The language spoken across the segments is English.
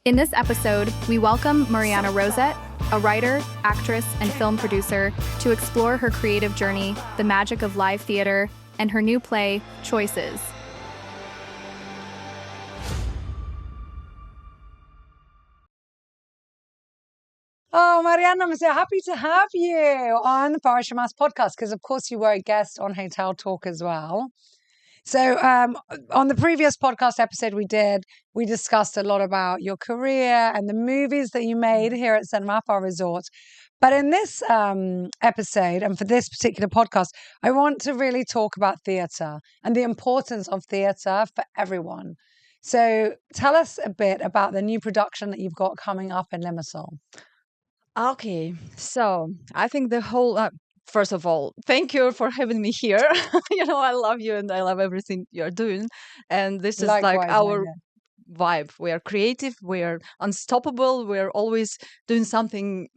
In this episode, we welcome Marianna Rosset, a writer, actress, and film producer, to explore her creative journey, the magic of live theater, and her new play, Choices. Oh, Marianna, I'm so happy to have you on the Farah Shammas podcast because, of course, you were a guest on Hotel Talk as well. So on the previous podcast episode we discussed a lot about your career and the movies that you made here at St. Raphael Resort. But in this episode and for this particular podcast, I want to really talk about theatre and the importance of theatre for everyone. So tell us a bit about the new production that you've got coming up in Limassol. Okay, so I think the whole first of all, thank you for having me here. I love you and I love everything you're doing. And this is Likewise, like our vibe. We are creative, we are unstoppable, we're always doing something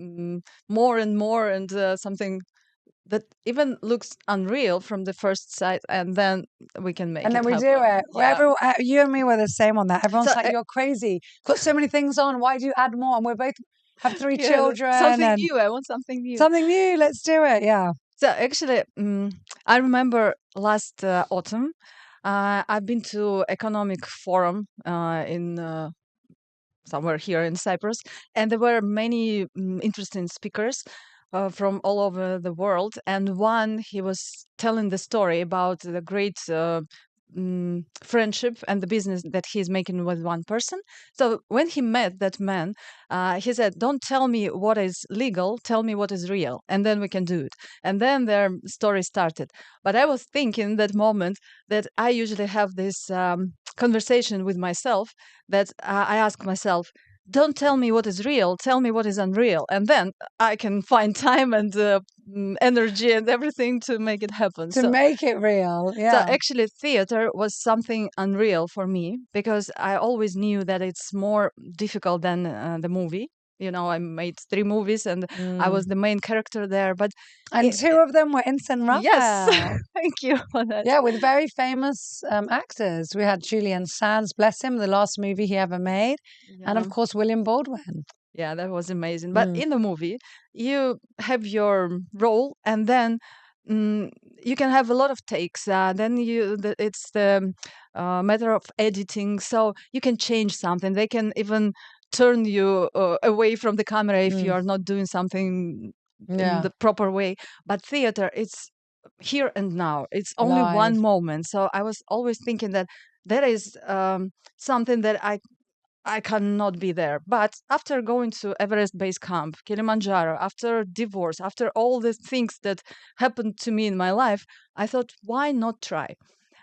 more and more, and something that even looks unreal from the first sight, and then we can make it. And then we happen. do it. Yeah. You and me were the same on that. Everyone's So, like, you're crazy. Got so many things on. Why do you add more? And we're both have three Yeah, children. something and new. I want something new. Something new. Let's do it. Yeah. So actually, I remember last autumn, I've been to economic forum in somewhere here in Cyprus, and there were many interesting speakers from all over the world. And one, he was telling the story about the great friendship and the business that he's making with one person. So when he met that man, he said, "Don't tell me what is legal, tell me what is real, and then we can do it." And then their story started. But I was thinking that moment that I usually have this conversation with myself, that I ask myself, don't tell me what is real, tell me what is unreal, and then I can find time and energy and everything to make it happen. To make it real. Yeah. So actually, theater was something unreal for me, because I always knew that it's more difficult than the movie. I made 3 movies and I was the main character there. And 2 of them were in St. Raphael. Yes, thank you for that. Yeah, with very famous actors. We had Julian Sands, bless him, the last movie he ever made. Yeah. And of course, William Baldwin. Yeah, that was amazing. But in the movie, you have your role, and then you can have a lot of takes. Then it's the matter of editing, so you can change something. They can even turn you away from the camera if you are not doing something in the proper way. But theater, it's here and now. It's only one moment. So I was always thinking that is something that I cannot be there. But after going to Everest Base Camp, Kilimanjaro, after divorce, after all the things that happened to me in my life, I thought, why not try?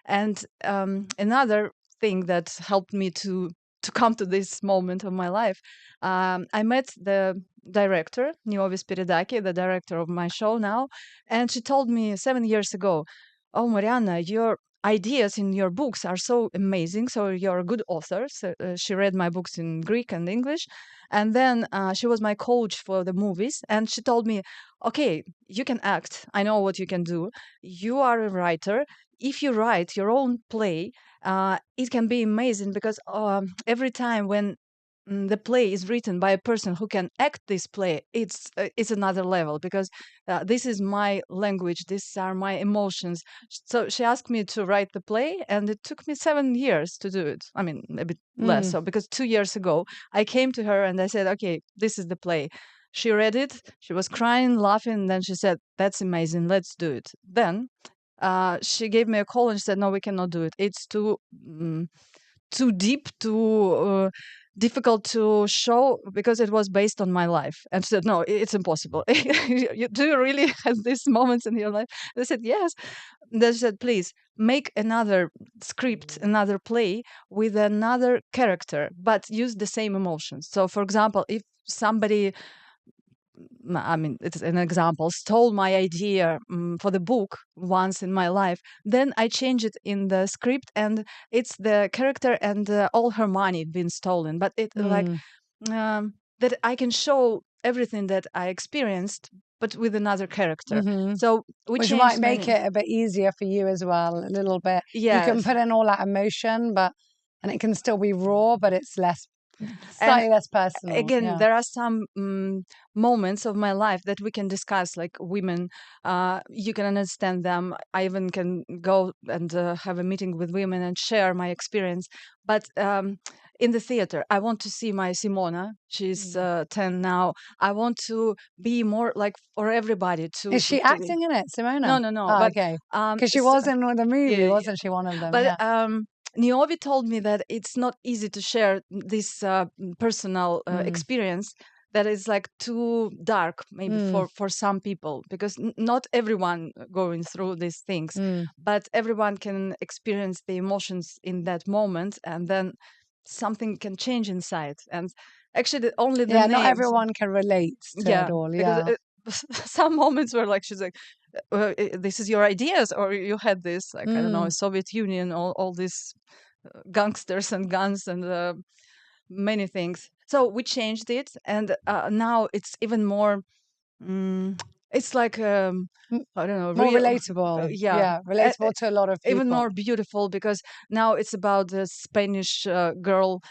And another thing that helped me to come to this moment of my life, I met the director, Niovi Spiridaki, the director of my show now, and she told me 7 years ago, "Oh, Marianna, your ideas in your books are so amazing. So you're a good author." So, she read my books in Greek and English. And then she was my coach for the movies. And she told me, "Okay, you can act. I know what you can do. You are a writer. If you write your own play, it can be amazing, because every time when the play is written by a person who can act this play, it's another level, because this is my language, these are my emotions." So she asked me to write the play, and it took me 7 years to do it. I mean, a bit less so, because 2 years ago I came to her and I said, "Okay, this is the play." She read it, she was crying, laughing, and then she said, "That's amazing, let's do it." Then she gave me a call and she said, "No, we cannot do it. It's too deep, too difficult to show, because it was based on my life." And she said, "No, it's impossible." Do you really have these moments in your life? And I said, "Yes." And then she said, "Please make another script, another play with another character, but use the same emotions." So, for example, if somebody, I mean, it's an example, stole my idea for the book once in my life, then I change it in the script, and it's the character and all her money being stolen. But it that I can show everything that I experienced, but with another character. So which might make it a bit easier for you as well, a little bit. Yes. You can put in all that emotion, and it can still be raw, but it's less Slightly less personal. Again, Yeah. there are some moments of my life that we can discuss, like women. You can understand them. I even can go and have a meeting with women and share my experience. But in the theater, I want to see my Simona. She's 10 now. I want to be more like for everybody Is she acting in it, Simona? No. Oh, But okay. Because she was in the movie, yeah, wasn't she? One of them. but Yeah. Niobe told me that it's not easy to share this personal experience that is like too dark maybe for some people, because not everyone going through these things, but everyone can experience the emotions in that moment, and then something can change inside. And actually only the Yeah, not name, everyone can relate to it yeah, all. because Yeah. some moments were like, she's like, this is your ideas, or you had this, like, I don't know, Soviet Union, all these gangsters and guns and many things. So we changed it, and now it's even more. Mm, it's like M- I don't know, More real. relatable. Yeah, Yeah, relatable to a lot of even people. more beautiful, because now it's about the Spanish girl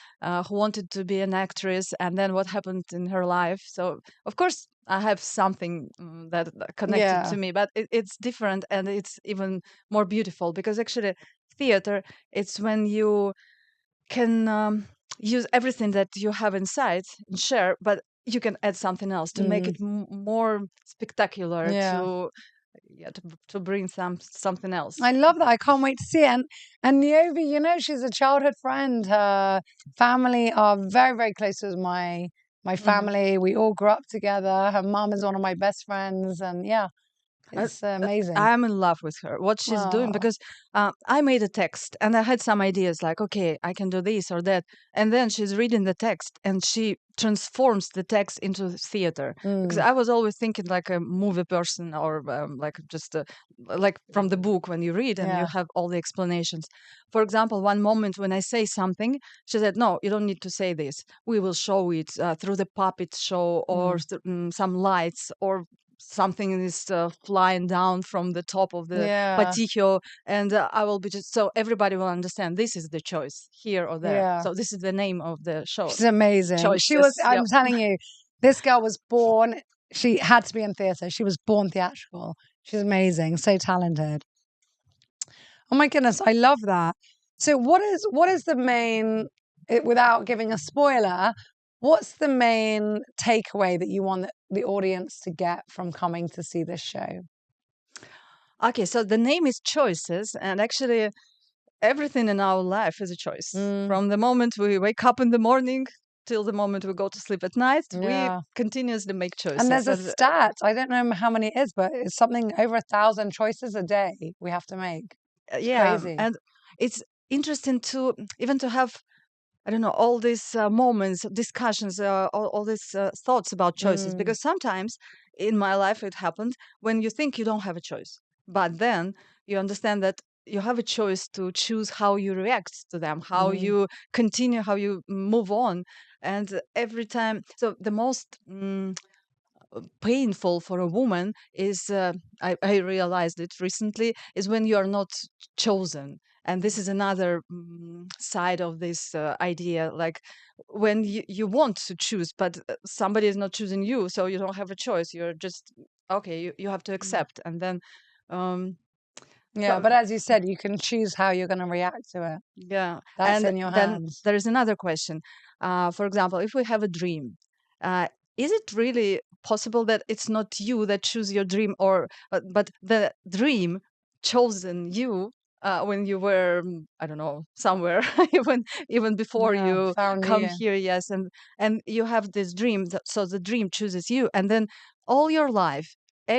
who wanted to be an actress, and then what happened in her life. So of course I have something that connected Yeah. to me, but it's different, and it's even more beautiful, because actually theater, it's when you can use everything that you have inside and share, but you can add something else to make it more spectacular, Yeah. to yeah, to bring something else. I love that. I can't wait to see it. And Niobe, you know, she's a childhood friend. Her family are very, very close with my family. We all grew up together. Her mum is one of my best friends, and yeah, Uh, it's amazing. I'm in love with her, what she's doing, Oh, because I made a text and I had some ideas like, okay, I can do this or that. And then she's reading the text and she transforms the text into theater. Because I was always thinking like a movie person, or like just like from the book when you read and you yeah. have all the explanations. For example, one moment when I say something, she said, no, you don't need to say this. We will show it through the puppet show, or some lights, or something is flying down from the top of the Yeah. Pattihio, and I will be just, so everybody will understand this is the choice here or there. Yeah. So this is the name of the show. She's amazing. She was, Choices. I'm Yep. telling you, this girl was born, she had to be in theatre. She was born theatrical. She's amazing, so talented. Oh my goodness, I love that. So what is the main, without giving a spoiler, what's the main takeaway that you want the audience to get from coming to see this show? Okay, so the name is Choices, and actually everything in our life is a choice. From the moment we wake up in the morning till the moment we go to sleep at night, we Yeah. continuously make choices. And there's a stat, I don't know how many it is, but it's something over 1,000 choices a day we have to make. It's Yeah, crazy. and it's interesting to even to have, I don't know, all these moments, discussions, all these thoughts about choices, because sometimes in my life it happened when you think you don't have a choice, but then you understand that you have a choice to choose how you react to them, how you continue, how you move on. And every time, so the most painful for a woman is, I realized it recently, is when you are not chosen. And this is another side of this idea, like when you want to choose, but somebody is not choosing you, so you don't have a choice. You're just, okay, you have to accept. And then um Yeah, so but as you said, you can choose how you're going to react to it. yeah, That's and in your then hands. there is another question. For example, if we have a dream, uh, is it really possible that it's not you that choose your dream, or but the dream chosen you when you were, I don't know, somewhere, even before Yeah, you found come you. here? Yes, and you have this dream, so the dream chooses you, and then all your life,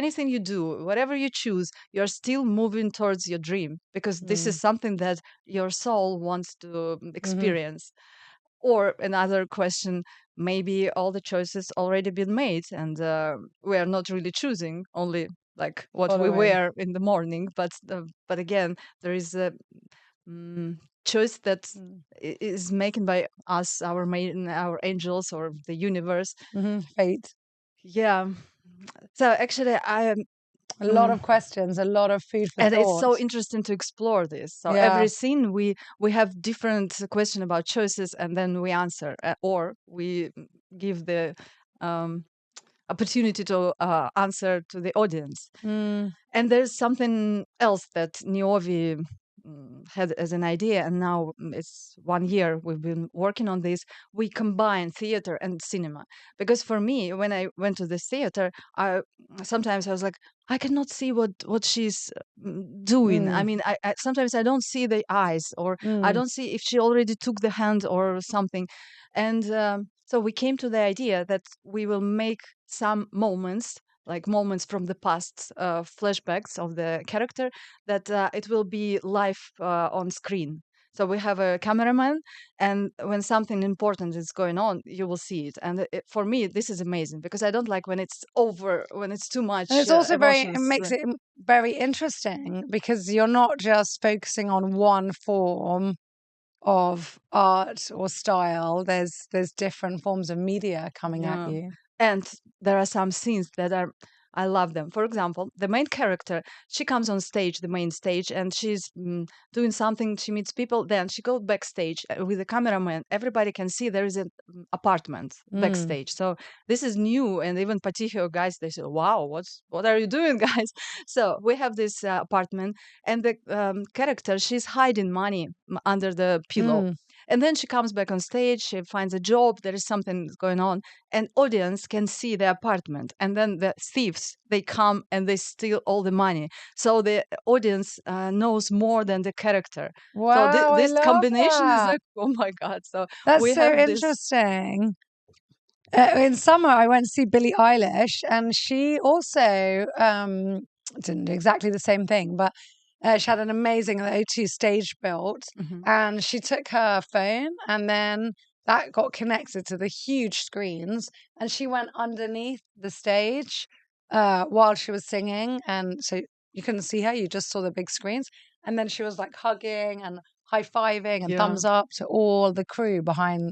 anything you do, whatever you choose, you're still moving towards your dream, because this is something that your soul wants to Mm-hmm. experience. Or another question, maybe all the choices already been made, and we are not really choosing, only like what we Following. wear in the morning. But again, there is a choice that is making by us, our main, our angels, or the universe. Mm-hmm. Fate. Yeah. So actually, A lot of questions, a lot of food for and thought. it's so interesting to explore this. So Yeah. every scene we have different question about choices, and then we answer, or we give the opportunity to answer to the audience. And there's something else that Niovi had as an idea, and now it's 1 year we've been working on this. We combine theater and cinema, because for me, when I went to the theater, sometimes I was like, I cannot see what she's doing. I mean, I sometimes I don't see the eyes, or I don't see if she already took the hand or something. And so we came to the idea that we will make some moments, like moments from the past, flashbacks of the character, that it will be live on screen. So we have a cameraman, and when something important is going on, you will see it. And for me, this is amazing, because I don't like when it's over, when it's too much. And it's also emotions. it makes it very interesting, because you're not just focusing on one form of art or style. There's different forms of media coming at you. And there are some scenes that are, I love them. For example, the main character, she comes on stage, the main stage, and she's doing something. She meets people. Then she goes backstage with the cameraman. Everybody can see there is an apartment backstage. So this is new. And even Pattihio guys, they say, wow, what are you doing, guys? So we have this apartment, and the character, she's hiding money under the pillow. And then she comes back on stage, she finds a job, there is something going on, and audience can see the apartment. And then the thieves, they come and they steal all the money. So the audience knows more than the character. Wow, so this I love combination is that. like, oh my God. So that's we so have interesting. In summer, I went to see Billie Eilish, and she also didn't do exactly the same thing, but she had an amazing O2 stage built, and she took her phone, and then that got connected to the huge screens, and she went underneath the stage while she was singing, and so you couldn't see her, you just saw the big screens, and then she was like hugging and high-fiving and thumbs up to all the crew behind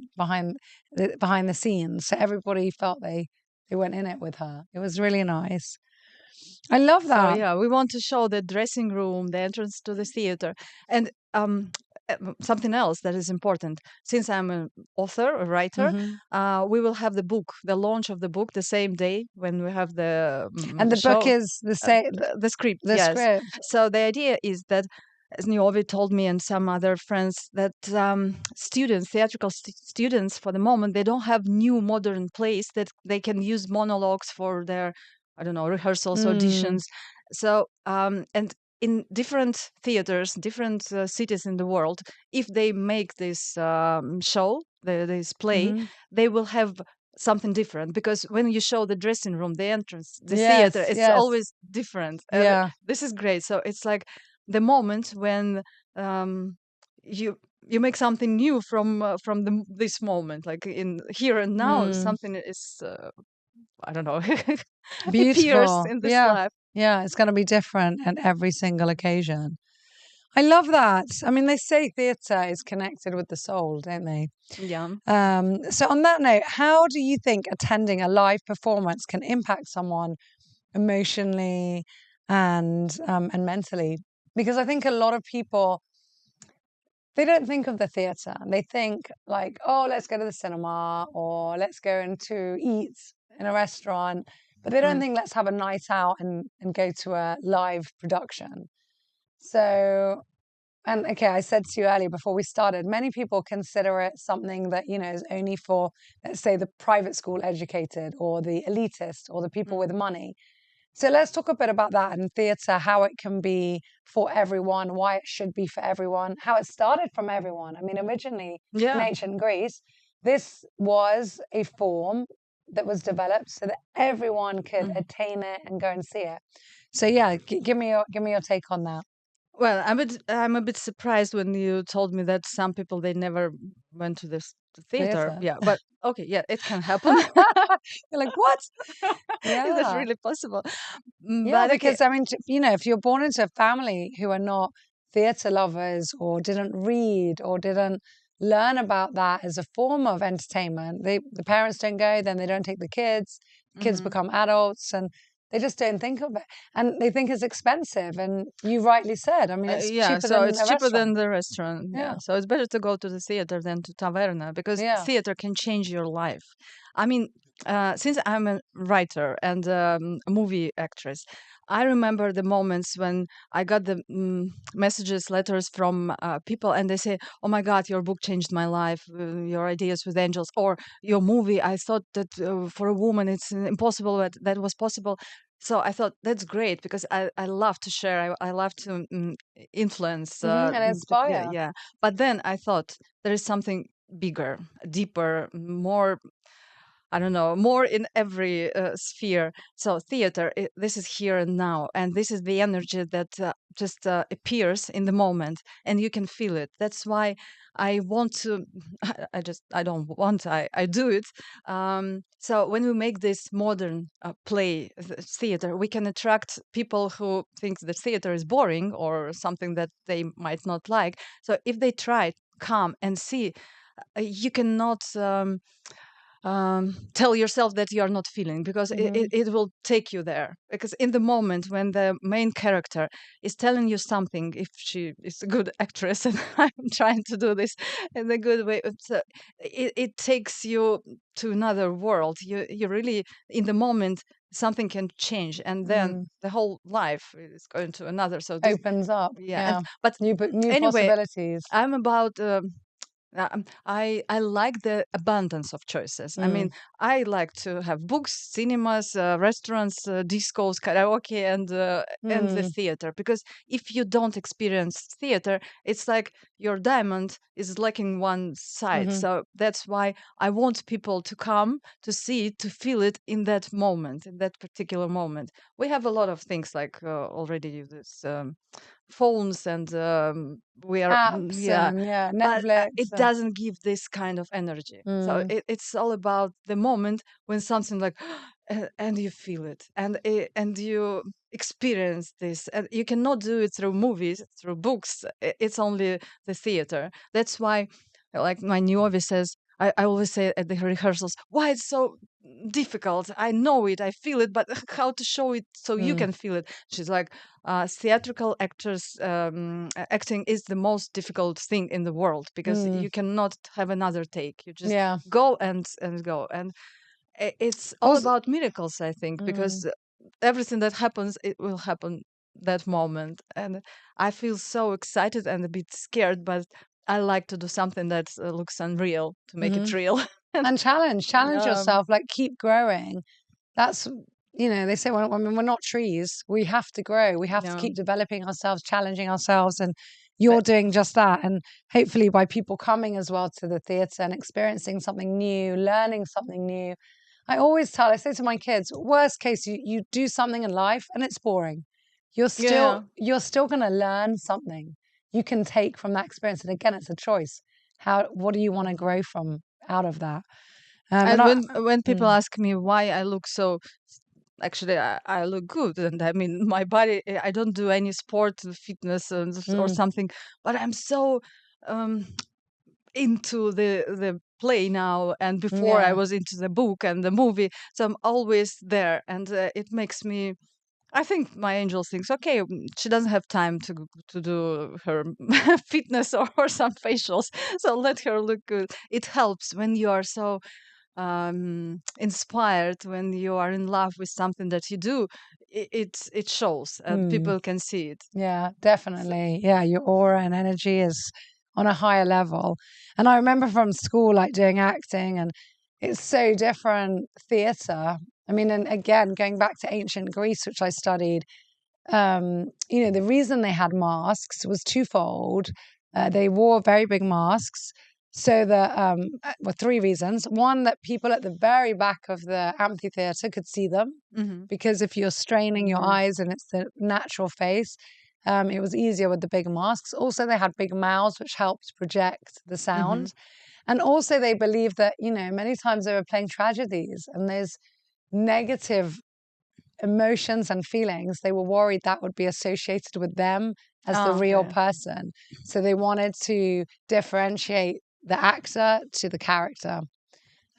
the scenes, so everybody felt they went in it with her. It was really nice. I love that. So we want to show the dressing room, the entrance to the theater, and something else that is important. Since I'm an author, a writer, we will have the book, the launch of the book, the same day when we have the and the show, book is the same. The script. The yes. script. So the idea is that, as Niovi told me and some other friends, that students, theatrical students, for the moment, they don't have new modern plays that they can use monologues for their, I don't know, rehearsals, auditions. So, and in different theaters, different cities in the world, if they make this show, this play, they will have something different, because when you show the dressing room, the entrance, the theater, it's always different. This is great. So it's like the moment when you make something new from this moment, like in here and now, something is I don't know, appears Beautiful. in this life. Yeah, it's going to be different at every single occasion. I love that. I mean, they say theatre is connected with the soul, don't they? Yeah. So on that note, how do you think attending a live performance can impact someone emotionally and mentally? Because I think a lot of people, they don't think of the theatre. They think like, oh, let's go to the cinema, or let's go to eat in a restaurant. But they don't think let's have a night out and go to a live production. So, and okay, I said to you earlier before we started, many people consider it something that, is only for, let's say, the private school educated or the elitist or the people with money. So let's talk a bit about that in theatre, how it can be for everyone, why it should be for everyone, how it started from everyone. I mean, originally in ancient Greece, this was a form that was developed so that everyone could attain it and go and see it. So give me your take on that. Well, I'm a bit surprised when you told me that some people, they never went to this theater. Yeah, but okay, it can happen. You're like, what? Yeah, is that really possible? Yeah, because I mean, if you're born into a family who are not theatre lovers or didn't read or didn't learn about that as a form of entertainment, the parents don't go, then they don't take the kids become adults, and They just don't think of it. And they think it's expensive. And you rightly said, I mean, it's Yeah, cheaper so than it's a cheaper restaurant. than the restaurant. Yeah. Yeah. So it's better to go to the theater than to taverna because Yeah. theater can change your life. I mean, since I'm a writer and a movie actress, I remember the moments when I got the messages, letters from people, and they say, "Oh my God, your book changed my life. Your ideas with angels, or your movie. I thought that for a woman it's impossible, but that was possible." So I thought that's great because I love to share. I love to influence. And inspire. Yeah. But then I thought there is something bigger, deeper, more, I don't know, more in every sphere. So theater, this is here and now, and this is the energy that just appears in the moment, and you can feel it. That's why I want to. I don't want. I do it. So when we make this modern play theater, we can attract people who think the theater is boring or something that they might not like. So if they try, come and see, you cannot. Tell yourself that you are not feeling because it will take you there because in the moment when the main character is telling you something, if she is a good actress and I'm trying to do this in a good way, it takes you to another world. You really in the moment something can change and then the whole life is going to another, so this, Opens up. yeah. Yeah. But New anyway, possibilities. I'm about I like the abundance of choices. I mean, I like to have books, cinemas, restaurants, discos, karaoke, and the theater. Because if you don't experience theater, it's like your diamond is lacking one side. So that's why I want people to come to see it, to feel it in that moment, in that particular moment. We have a lot of things like already this. Phones and we are Apps yeah, and but Netflix. it doesn't give this kind of energy. So it's all about the moment when something like and you feel it and you experience this, and you cannot do it through movies, through books. It's only the theater. That's why like my Niobe says, I always say at the rehearsals, why it's so difficult. I know it, I feel it, but how to show it so you can feel it? She's like, theatrical actors acting is the most difficult thing in the world because you cannot have another take. You just Yeah. go and go, and it's all Also, about miracles, I think, because everything that happens, it will happen that moment, and I feel so excited and a bit scared, but I like to do something that looks unreal to make it real. and challenge Um, yourself, like keep growing. That's, they say when we're not trees, we have to grow. We have to yeah. keep developing ourselves, challenging ourselves. And you're But doing just that. And hopefully by people coming as well to the theatre and experiencing something new, learning something new. I say to my kids, worst case, you do something in life and it's boring. yeah. You're still going to learn something you can take from that experience. And again, it's a choice. What do you want to grow from out of that? And And I, when people mm, ask me why I look so, actually I look good, and I mean my body. I don't do any sport, fitness, or mm, something, but I'm so um, into the play now. And before I yeah. was into the book and the movie, so I'm always there, and it makes me. I think my angel thinks, okay, she doesn't have time to do her fitness or some facials, so let her look good. It helps when you are so inspired, when you are in love with something that you do. It shows, and Mm. people can see it. Yeah, So, definitely. Yeah, your aura and energy is on a higher level. And I remember from school, like doing acting, and it's so different theatre. I mean, and again, going back to ancient Greece, which I studied, the reason they had masks was twofold. They wore very big masks. So that, well, three reasons. One, that people at the very back of the amphitheater could see them, mhm, because if you're straining your yeah. eyes and it's the natural face, it was easier with the big masks. Also, they had big mouths, which helped project the Mhm. sound. And also, they believed that, many times they were playing tragedies and there's negative emotions and feelings. They were worried that would be associated with them as the Oh, real okay. person. So they wanted to differentiate the actor to the character.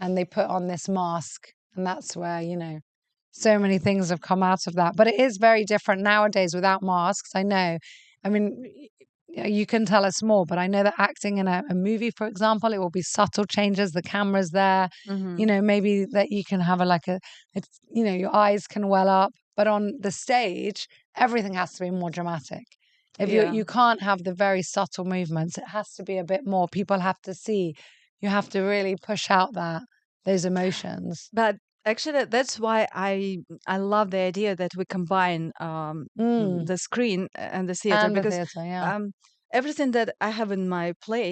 And they put on this mask. And that's where, so many things have come out of that. But it is very different nowadays without masks. I know. I mean, you can tell us more, but I know that acting in a movie, for example, it will be subtle changes. The camera's there, Hmm. maybe that you can have it's, your eyes can well up. But on the stage, everything has to be more dramatic. If Yeah. you can't have the very subtle movements, it has to be a bit more. People have to see. You have to really push out those emotions. But actually, that's why I love the idea that we combine Mm. the screen and the theater, And the because theatre, yeah. everything that I have in my play,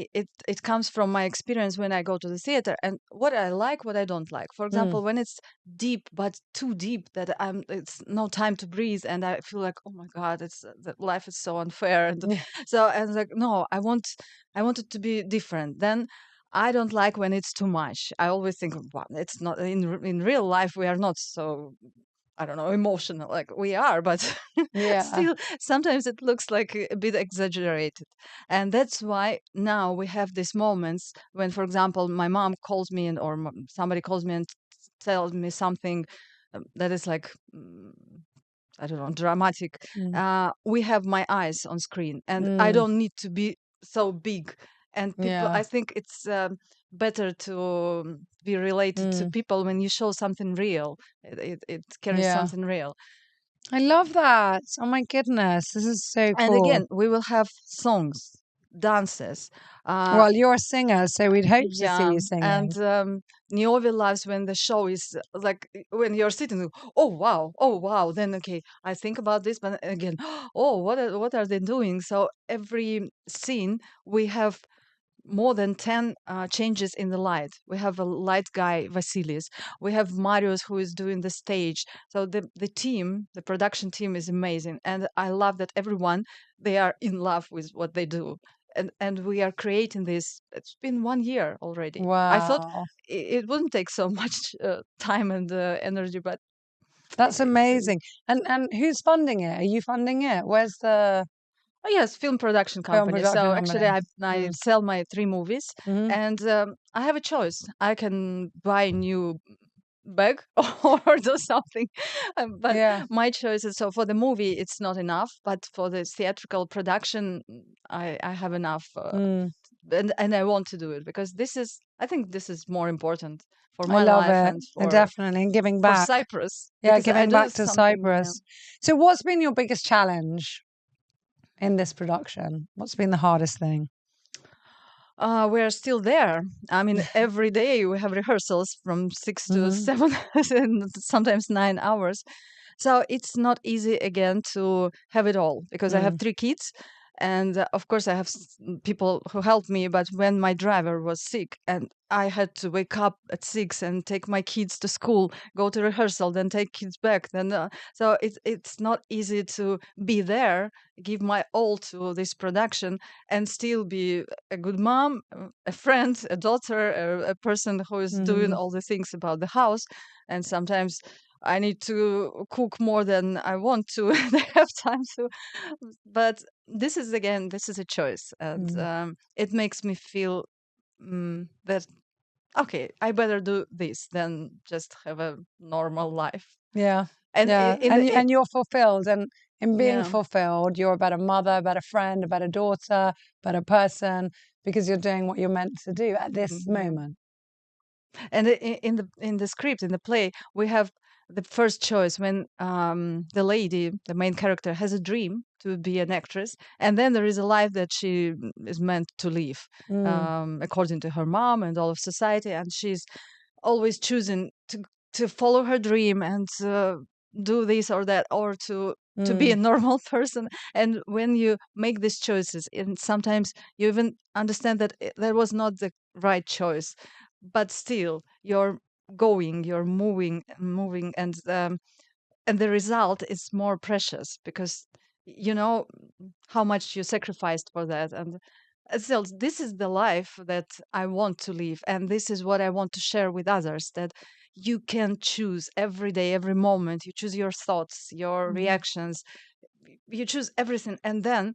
it comes from my experience when I go to the theater, and what I like, what I don't like. For Mm. example, when it's deep, but too deep that it's no time to breathe, and I feel like, oh my God, it's that life is so unfair, and Yeah. so and like, no, I want it to be different. Then I don't like when it's too much. I always think, well, it's not in real life. We are not so, I don't know, emotional like we are, but Yeah. still, sometimes it looks like a bit exaggerated. And that's why now we have these moments when, for example, my mom calls me or somebody calls me and tells me something that is like, I don't know, dramatic. Mm. We have my eyes on screen, and I Mm. don't need to be so big. And people, Yeah. I think it's better to be related to Mm. people when you show something real. It carries Yeah. something real. I love that. Oh my goodness. This is so And cool. again, we will have songs, dances. Uh, Well, you're a singer, so we'd hope to see yeah, you and singing. Niobe loves when the show is like when you're sitting. Oh wow. Then okay, I think about this, but again, oh, what are they doing? So every scene we have more than 10 changes in the light. We have a light guy, Vasilis. We have Marius who is doing the stage. So the team, the production team is amazing. And I love that everyone, they are in love with what they do. And we are creating this. It's been 1 year already. I thought Wow. it wouldn't take so much time and energy, but That's it's amazing. And who's funding it? Are you funding it? Where's the oh yes, film production film company. production So company? actually, I Mm. sell my 3 movies, Hmm. and I have a choice. I can buy a new bag or do something, but Yeah. my choice is, so for the movie it's not enough, but for the theatrical production, I have enough, Mm. and I want to do it because I think this is more important for I my love life it. and And definitely. And giving for back. Cyprus Yeah, because I giving do back to something. Cyprus. So what's been your biggest challenge in this production? What's been the hardest thing? We're still there. I mean, every day we have rehearsals from 6 to Hmm. 7 and sometimes 9 hours. So it's not easy again to have it all because I have Mm. 3 kids. And of course, I have people who help me. But when my driver was sick and I had to wake up at 6 and take my kids to school, go to rehearsal, then take kids back, then so it's not easy to be there, give my all to this production, and still be a good mom, a friend, a daughter, a person who is doing Hmm. all the things about the house. And sometimes I need to cook more than I want to and I have time to. But this is a choice. And Mm. it makes me feel that, okay, I better do this than just have a normal life. Yeah. And Yeah. in the, And you're fulfilled. And in being yeah. fulfilled, you're a better mother, a better friend, a better daughter, better person, because you're doing what you're meant to do at this Yeah. moment. And in the script, in the play, we have the first choice when the lady, the main character, has a dream to be an actress, and then there is a life that she is meant to live Mm. according to her mom and all of society, and she's always choosing to follow her dream and do this or that, or to be a Mm. normal person. And when you make these choices, and sometimes you even understand that that was not the right choice, but still you're going, you're moving, and the result is more precious because you know how much you sacrificed for that. And still, this is the life that I want to live, and this is what I want to share with others, that you can choose every day, every moment. You choose your thoughts, your Mhm. reactions, you choose everything, and then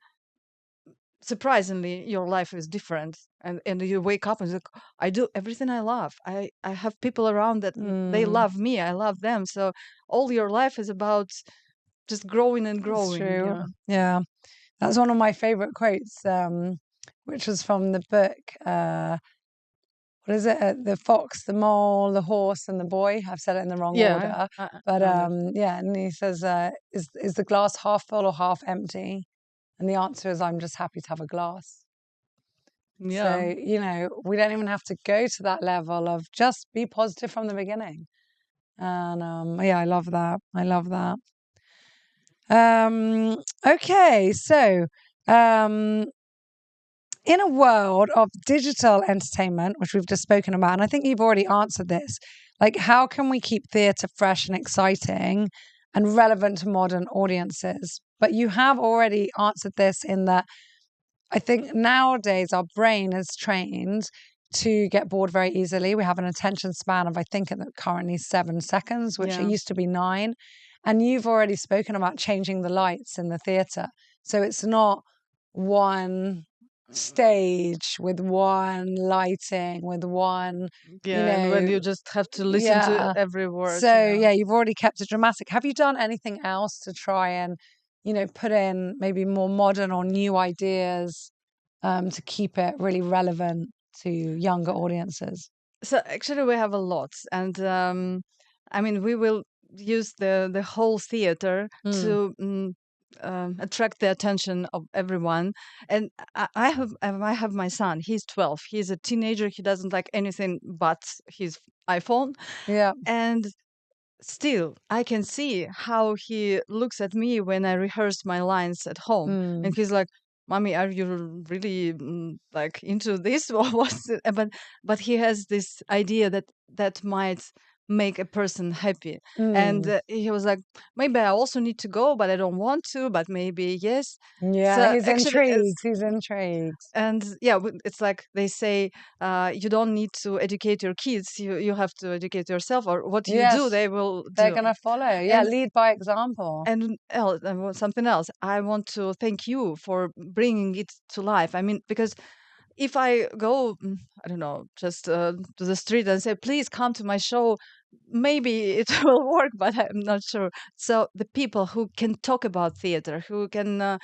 surprisingly your life is different, and you wake up and like, I do everything I love. I have people around that they Mm, love me, I love them. So all your life is about just growing and it's growing. true. Yeah. Yeah. That's one of my favorite quotes, which was from the book. What is it? The fox, the mole, the horse, and the boy. I've said it in the wrong Yeah, order, I but know that. yeah. And he says, "Is the glass half full or half empty?" And the answer is, "I'm just happy to have a glass." Yeah. So we don't even have to go to that level of just be positive from the beginning. And yeah, I love that. I love that. Okay, so um, in a world of digital entertainment, which we've just spoken about, and I think you've already answered this, like how can we keep theatre fresh and exciting and relevant to modern audiences? But you have already answered this in that I think nowadays our brain is trained to get bored very easily. We have an attention span of, I think, currently 7 seconds, which it Yeah. used to be 9. And you've already spoken about changing the lights in the theatre. So it's not one stage with one lighting, with one, Yeah, and when you just have to listen to yeah. every word. So Yeah. yeah, you've already kept it dramatic. Have you done anything else to try and, put in maybe more modern or new ideas to keep it really relevant to younger audiences? So actually, we have a lot, and I mean, we will use the whole theater Mm. to attract the attention of everyone. And I have my son. He's 12. He's a teenager. He doesn't like anything but his iPhone, Yeah. and still I can see how he looks at me when I rehearse my lines at home, Mm. and he's like, "Mommy, are you really like into this?" Or what's it? But he has this idea that that might make a person happy, and Mm. he was like, "Maybe I also need to go, but I don't want to. But maybe yes." Yeah, So he's actually, intrigued. He's intrigued. and yeah, it's like they say, you don't need to educate your kids, you have to educate yourself, or what you do Yes, they will they're do. gonna follow. Yeah, and lead by example. something else, I want to thank you for bringing it to life. I mean, because if I go, I don't know, just to the street and say, please come to my show, maybe it will work, but I'm not sure. So the people who can talk about theater, who can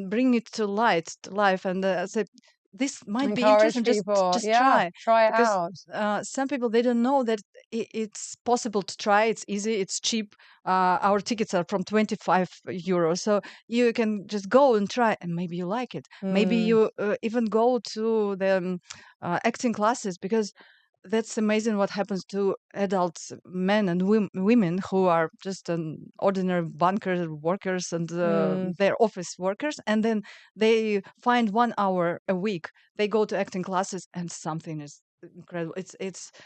bring it to life, and say, this might be Encourage interesting, just people. just Yeah, try. try it Because out. some people, they don't know that it's possible to try. It's easy, it's cheap. Our tickets are from 25 euros, so you can just go and try, and maybe you like it. Maybe Mm. you even go to the acting classes, because that's amazing what happens to adult men and women who are just an ordinary banker workers and Mm. their office workers, and then they find 1 hour a week, they go to acting classes, and something is incredible.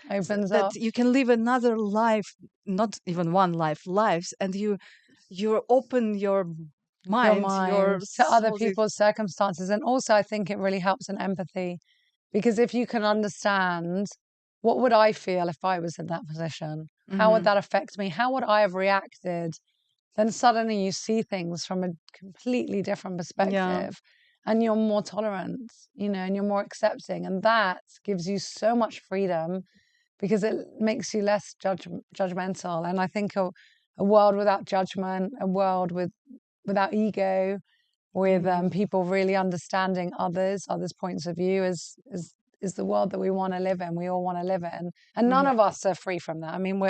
Opens That up you can live another life, not even one life, lives, and you open your your mind, your mind to other soul. people's circumstances. And also, I think it really helps in empathy because if you can understand what would I feel if I was in that position? How would Hmm. that affect me? How would I have reacted? Then suddenly you see things from a completely different Yeah. perspective and you're more tolerant, and you're more accepting. And that gives you so much freedom because it makes you less judgmental. And I think a world without judgment, a world without ego, with Hmm. people really understanding others' points of view is the world that we want to live in. We all want to live in, and none Hmm. of us are free from that. I mean,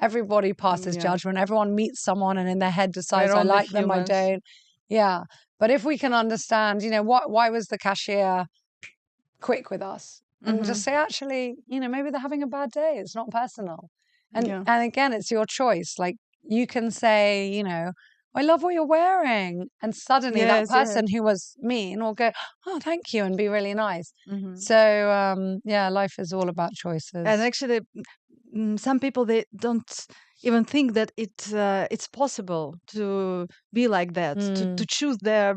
everybody passes Yeah, judgment. Everyone meets someone, and in their head we're decides, I only like them, I humans. don't. Yeah, but if we can understand, why was the cashier quick with us, and Hmm. just say, actually, maybe they're having a bad day. It's not personal, and Yeah. and again, it's your choice. Like you can say, I love what you're wearing. And suddenly that Yes, yes. person who was mean will go, oh, thank you, and be really nice. Hmm. So, yeah, life is all about And choices. actually, some people, they don't even think that it's possible to be like that, to Mm, choose their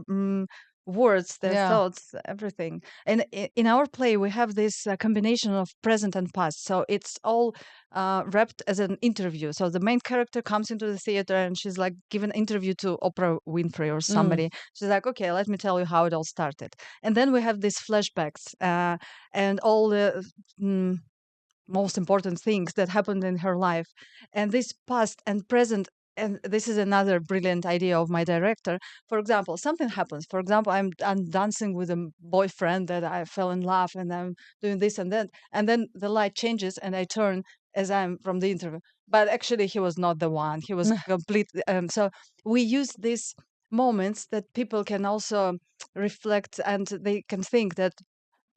words, their Yeah. thoughts, everything. And in our play, we have this combination of present and past. So it's all wrapped as an interview. So the main character comes into the theater and she's like giving an interview to Oprah Winfrey or somebody. She's like, okay, let me tell you how it all started. And then we have these flashbacks and all the most important things that happened in her life. And this past and present, and this is another brilliant idea of my director. For example, something happens. For example, I'm dancing with a boyfriend that I fell in love, and I'm doing this and that, and then the light changes, and I turn as I'm from the interview. But actually, he was not the one. He was completely. So we use these moments that people can also reflect, and they can think that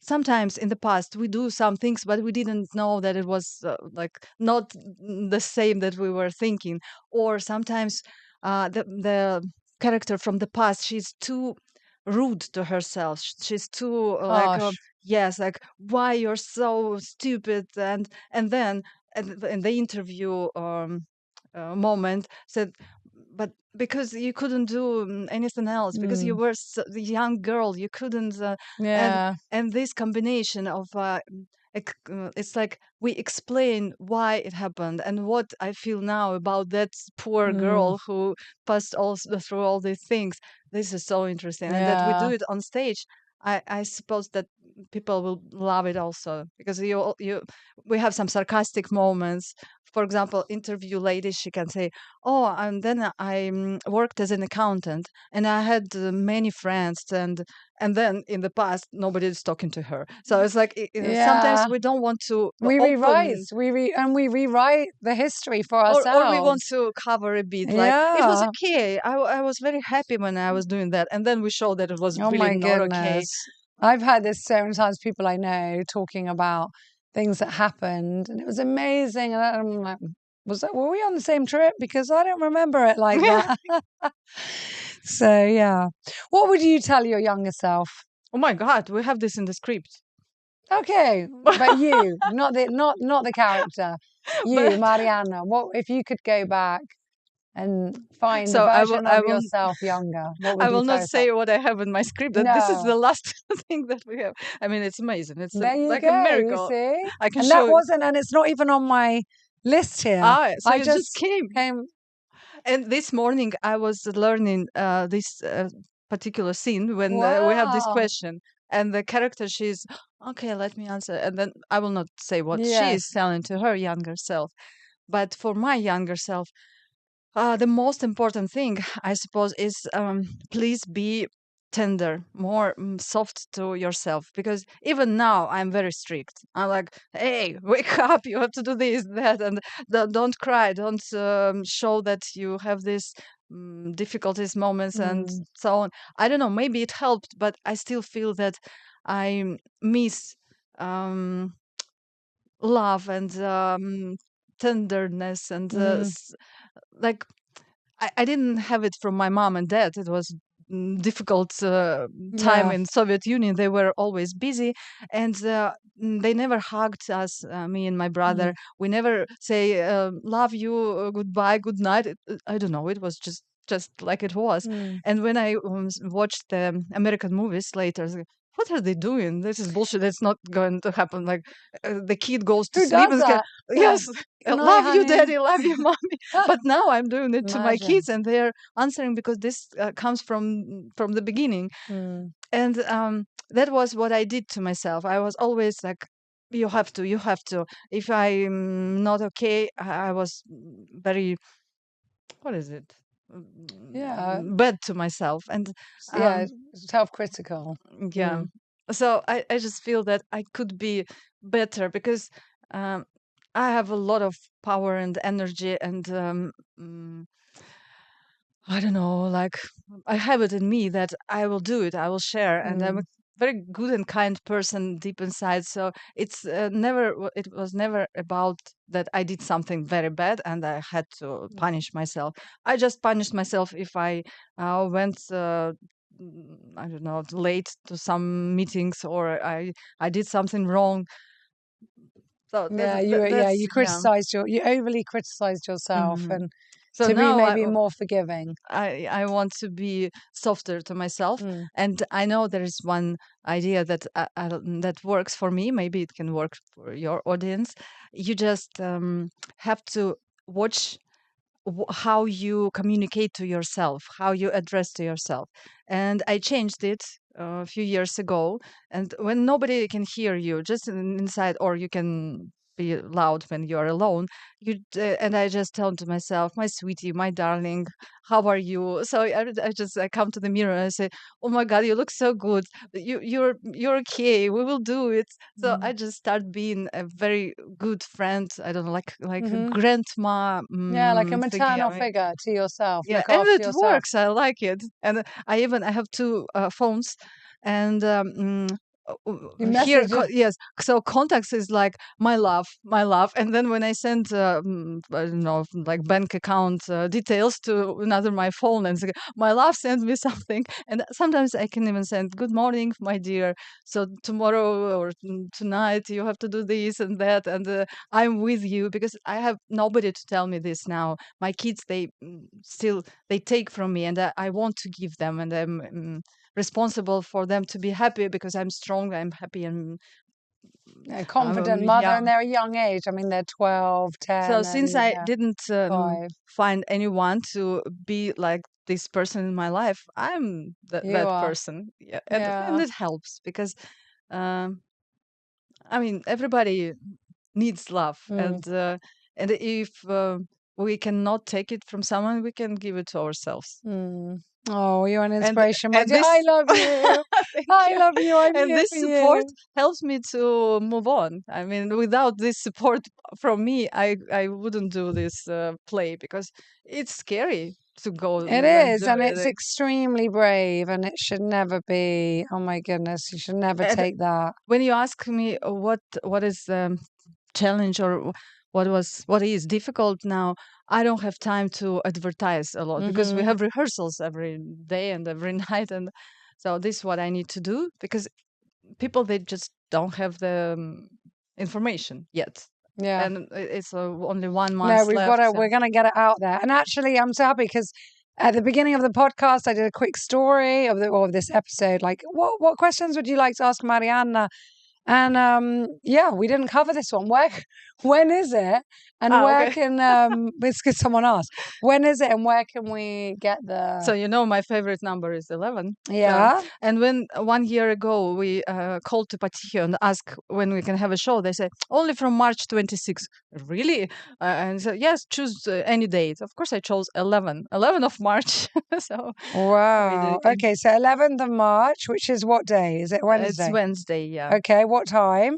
sometimes in the past we do some things but we didn't know that it was like not the same that we were thinking. Or sometimes the character from the past, she's too rude to herself. She's too Harsh. yes, like, why you're so stupid. And then in the interview moment said, but because you couldn't do anything else, because you were the young girl, you couldn't and Yeah. this combination of it's like we explain why it happened and what I feel now about that poor girl who passed through all these things. This is so interesting, and that we do Yeah. it on stage. I suppose that people will love it also, because you we have some sarcastic moments. For example, interview lady, she can say, oh, and then I worked as an accountant and I had many friends, and then in the past nobody is talking to her. So it's like sometimes Yeah. we don't want to We rewrite. open, We rewrite the history for or we want ourselves. to cover a bit, like it was Yeah. okay. I was very happy when I was doing that, and then we show that it was Oh really my not okay. goodness. I've had this so many times, people I know talking about things that happened, and it was amazing. And I'm like, were we on the same trip? Because I don't remember it like that. So yeah. What would you tell your younger self? Oh my God, we have this in the script. Okay, but you, not the character. You, But Marianna, what if you could go back and find a so version I of will yourself younger? What I would you will tell not yourself? say what I have in my script. That this is No. the last thing that we have. I mean, it's amazing. It's There you like a go, you miracle. see? I can And that show you. wasn't, and it's not even on my list here. So I you just just came. came, And this morning I was learning this particular scene when we have this wow. question, and the character, she's okay. Let me answer, and then I will not say what she is Yes. telling to her younger self, but for my younger self, the most important thing, I suppose, is please be tender, more soft to yourself. Because even now, I'm very strict. I'm like, hey, wake up! You have to do this, that, and don't cry. Don't show that you have these difficulties, moments, and Mm, so on. I don't know. Maybe it helped, but I still feel that I miss um, love and tenderness and mm, like I didn't have it from my mom and dad. It was difficult time yeah. in Soviet Union. They were always busy, and they never hugged us, me and my brother. Mm, We never say "love you," "goodbye," "good night." I don't know. It was just like it was. mm. And when I watched the American movies later, I was like, what are they doing? This is bullshit. It's not going to happen. Like the kid goes to Who sleep does and that? yes, Good night, love you, honey. daddy, love you, mommy. But now I'm doing it to my Imagine. kids, and they're answering because this comes from the beginning. Mm, And that was what I did to myself. I was always like, you have to. If I'm not okay, I was very, what is it, yeah. bad to myself. And Yeah. um, Self-critical. yeah, so I just feel that I could be better, because um, I have a lot of power and energy, and mm, I don't know, like I have it in me that I will do it, I will share, and I'm a Mm, very good and kind person deep inside. So it's it was never about that I did something very bad and I had to punish myself. I just punished myself if I went. I don't know, late to some meetings, or I did something wrong. So yeah, that's you yeah. criticized you overly criticized yourself, Mhm. and So to be now maybe more forgiving. I want to be softer to myself, Mm. and I know there is one idea that that works for me. Maybe it can work for your audience. You just have to watch how you communicate to yourself, how you address to yourself. And I changed it a few years ago. And when nobody can hear you, just inside, or you can be loud when you are alone, and I just tell to myself, my sweetie, my darling, how are you? So I come to the mirror and I say, oh my God, you look so good. You're okay. We will do it. So I just start being a very good friend. I don't know, like a Mm-hmm. grandma Yeah, like a figure. maternal figure to yourself. Yeah, Look and after it yourself. works. I like it. And I have two phones, and You here, message it. yes. So contacts is like my love, and then when I send, I don't know, like bank account details to another my phone, and say, my love sent me something, and sometimes I can even send good morning, my dear. So tomorrow or tonight you have to do this and that, and I'm with you because I have nobody to tell me this now. My kids, they still they take from me, and I want to give them, and I'm responsible for them to be happy because I'm strong, I'm happy, and A confident mother, yeah. and they're a young age. I mean, they're 12, 10, So since and I yeah, didn't 5. find anyone to be like this person in my life, I'm You that are. person. Yeah, and Yeah. it helps because um, I mean everybody needs love, Mm. and if we cannot take it from someone, we can give it to ourselves. Mm. Oh, you're an and inspiration, my and dear. I this love you. thank I you. love you. I'm And here this for support you. helps me to move on. I mean, without this support from me, I wouldn't do this play because it's scary to go It and is, do and it's it. extremely brave, and it should never be. Oh my goodness, you should never And take that. when you ask me what is challenge or what is difficult now, I don't have time to advertise a lot because we Mm-hmm. have rehearsals every day and every night, and so this is what I need to do because people, they just don't have the information yet, Yeah. and it's only one No, month left. we're gonna get it out there. And actually, I'm so happy because at the beginning of the podcast, I did a quick story of this episode. Like, what questions would you like to ask Marianna? And yeah, we didn't cover this one. When is it? And where Okay. can it's because someone asked, when is it and where can we get So the my favorite number is 11. So, yeah? and when 1 year ago we called to Pattihio and asked when we can have a show, they said only from March 26th. Really? And so yes, choose any date. Of course, I chose 11 of March. So Wow. can, Okay, so 11th of March, which is what day? Is it it's Wednesday? Wednesday. Yeah, Okay, what time?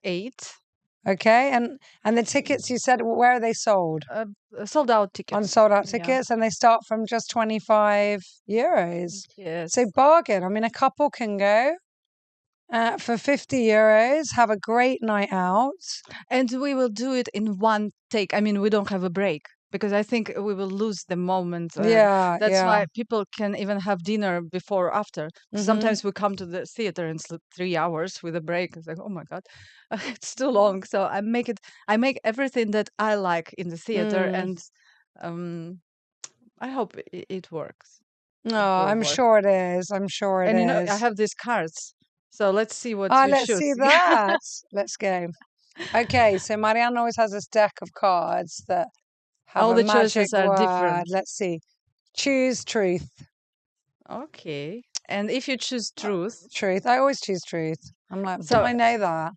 8. Okay, and the tickets you said where are they sold? Uh, Sold out On tickets. sold out Yeah. tickets, and they start from just €25. So Yes. bargain. I mean, a couple can go for €50, have a great night out. And we will do it in one take. I mean, we don't have a break because I think we will lose the moment. Yeah, That's yeah. why people can even have dinner before or after. Mm-hmm. Sometimes we come to the theater and sleep 3 hours with a break. It's like, oh my God, it's too long. So I make everything that I like in the theater, Mm. and um, I hope it works. Oh, It will I'm work. sure it is. I'm sure it And I is. have these cards. So let's see what Ah, you let's choose. see that. Let's go. Okay, so Marianne always has this deck of cards that have All a the magic choices are word. different. Let's see. Choose truth. Okay. And if you choose truth, Truth. I always choose truth. I'm like, so I know that.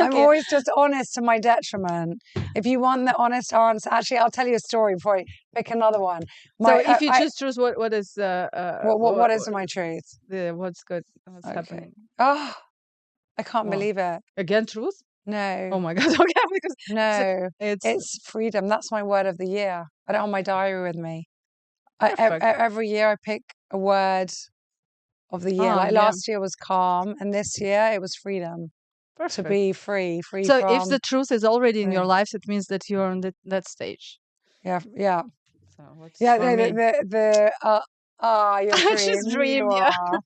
I'm okay. always just honest to my detriment. If you want the honest answer, actually, I'll tell you a story before I pick another one. So My, if you choose truth, what is what is my truth? what's good? What's Okay. happening? Oh, I can't Well, believe it. again, truth? No, Oh my God! Okay, because no, it's it's freedom. That's my word of the year. I don't have my diary with me. perfect. Every year I pick a word of the year. Like Yeah, last year was calm, and this year it was freedom. To perfect. be free, free So if the from. truth is already in your Free. life, it means that you're on that stage. Yeah, yeah, So what's yeah. for me? Your She's dream. You dreamed. Yeah. are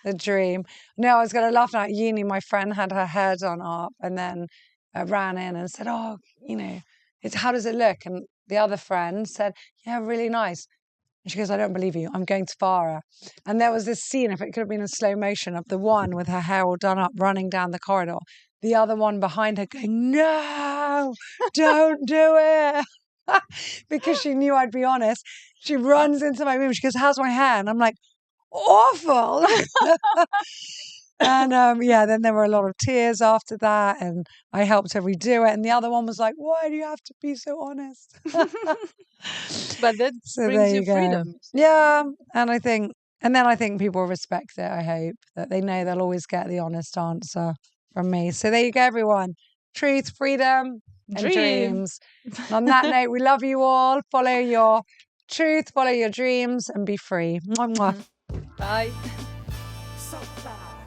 the dream. No, I was going to laugh now. At uni, my friend had her head on up, and then ran in and said, "Oh, how does it look? And the other friend said, yeah, really nice. And she goes, I don't believe you. I'm going to Farah. And there was this scene, if it could have been in slow motion, of the one with her hair all done up running down the corridor. The other one behind her going, no, don't do it. Because she knew I'd be honest. She runs into my room. She goes, how's my hair? And I'm like, awful. And then there were a lot of tears after that, and I helped her redo it. And the other one was like, why do you have to be so honest? But that So brings there you you go. freedom. Yeah. And I think people respect it. I hope that they know they'll always get the honest answer from me. So there you go, everyone. Truth, freedom, and dreams. And on that note, we love you all. Follow your truth, follow your dreams, and be free. Mwah, mwah. Bye. So far.